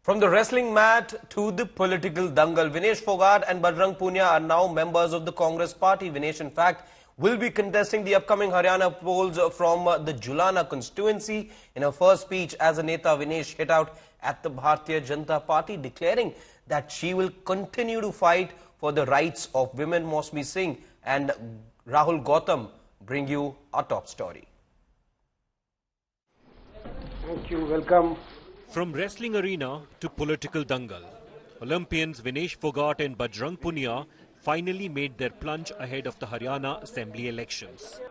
From the wrestling mat to the political dangle, Vinesh Fogart and Bajrang Punia are now members of the Congress party. Vinesh, in fact, will be contesting the upcoming Haryana polls from the Julana constituency. In her first speech as a Neta, Vinesh hit out at the Bharatiya Janata Party, declaring that she will continue to fight for the rights of women. Mosmi Singh and Rahul Gautam bring you our top story. Thank you. Welcome. From wrestling arena to political dangle, Olympians Vinesh Fogart and Bajrang Punia finally made their plunge ahead of the Haryana Assembly elections.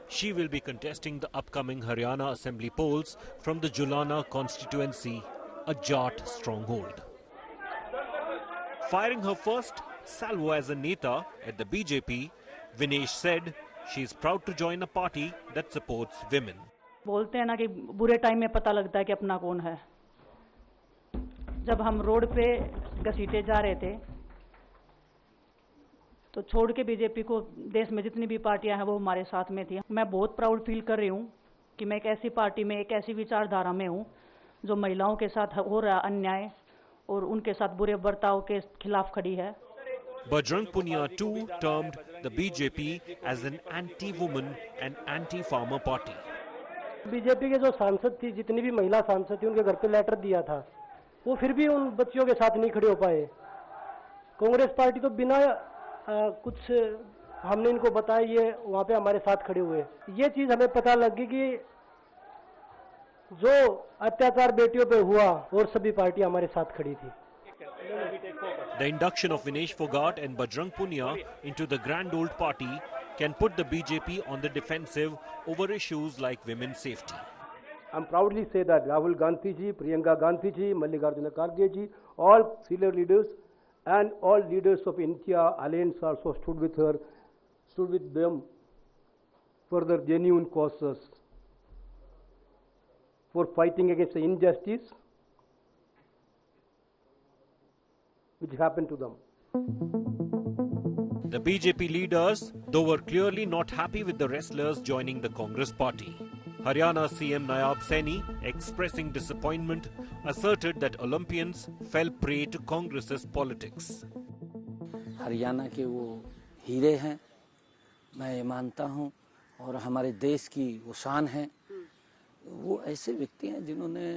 She will be contesting the upcoming Haryana Assembly polls from the Julana constituency, a Jat stronghold. Firing her first salvo as a Neta at the BJP, Vinesh said she is proud to join a party that supports women. बोलते हैं ना कि बुरे time में पता लगता है कि अपना कौन है। जब हम रोड पे घसीटे जा रहे थे तो छोड़ के बीजेपी को देश में जितनी भी पार्टियां हैं वो हमारे साथ में थी। मैं बहुत प्राउड फील कर रही हूं कि मैं एक ऐसी पार्टी में, एक ऐसी विचारधारा में हूं जो महिलाओं के साथ हो रहा अन्याय और उनके साथ बुरे बर्ताव के खिलाफ खड़ी है। Bajrang Punia too termed the BJP as an anti-woman and anti-farmer party. BJP के जो सांसद थी, जितनी भी महिला सांसद थी, उनके घर पे लेटर दिया था, वो फिर भी उन बच्चियों के साथ नहीं खड़े हो पाए। कांग्रेस पार्टी तो बिना कुछ हमने इनको बताया, ये वहाँ पे हमारे साथ खड़े हुए। ये चीज हमें पता लगी कि जो अत्याचार बेटियों पे हुआ और सभी पार्टी हमारे साथ खड़ी थी। The induction of Vinesh Fogart and Bajrang Punia into the grand old party can put the BJP on the defensive over issues like women's safety. I'm proudly say that Rahul Gandhi ji, Priyanka Gandhi ji, Mallikarjuna Kharge ji, all senior leaders and all leaders of India Alliance also stood with her, stood with them for their genuine causes, for fighting against the injustice which happened to them. The BJP leaders, though, were clearly not happy with the wrestlers joining the Congress party. Haryana CM Nayab Saini, expressing disappointment, asserted that Olympians fell prey to Congress's politics. Haryana के वो हीरे हैं, मैं ये मानता हूँ, और हमारे देश की वो शान है। वो ऐसे व्यक्ति हैं जिन्होंने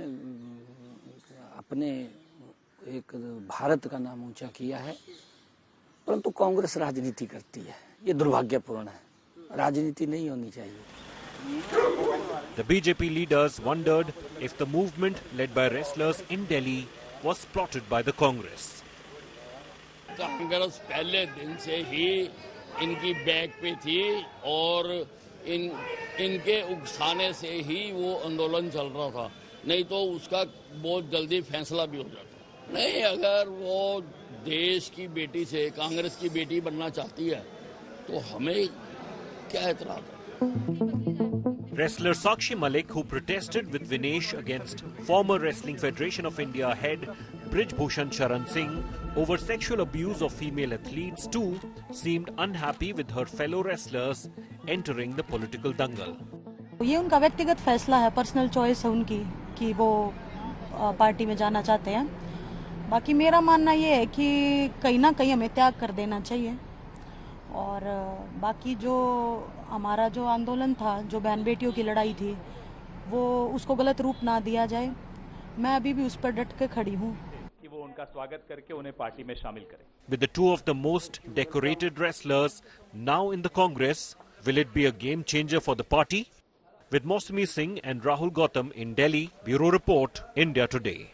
अपने एक भारत का नाम ऊंचा किया है, परंतु कांग्रेस राजनीति करती है। ये दुर्भाग्यपूर्ण है, राजनीति नहीं होनी चाहिए। The BJP leaders wondered if the movement led by wrestlers in Delhi was plotted by the Congress. Congress पहले दिन से ही इनकी बैक पे थी और इनके उकसाने से ही वो आंदोलन चल रहा था, नहीं तो उसका बहुत जल्दी फैसला भी हो जाता। नहीं, अगर वो देश की बेटी से कांग्रेस की बेटी बनना चाहती है तो हमें क्या एतराज है। Wrestler Sakshi Malik, who protested with Vinesh against former Wrestling Federation of India head Brij Bhushan Sharan Singh over sexual abuse of female athletes too, seemed unhappy with her fellow wrestlers entering the political dangle. ये उनका व्यक्तिगत फैसला है, personal choice है उनकी कि वो party में जाना चाहते हैं। बाकी मेरा मानना ये है कि कहीं ना कहीं हमें त्याग कर देना चाहिए और बाकी जो हमारा जो आंदोलन था, जो बहन बेटियों की लड़ाई थी, वो उसको गलत रूप ना दिया जाए। मैं अभी भी उस पर डट के खड़ी हूँ कि वो उनका स्वागत करके उन्हें पार्टी में शामिल करें। With the two of the most decorated wrestlers now in the Congress, will it be a game changer for the party? With Mosmi Singh and Rahul Gautam in Delhi, Bureau Report, India Today.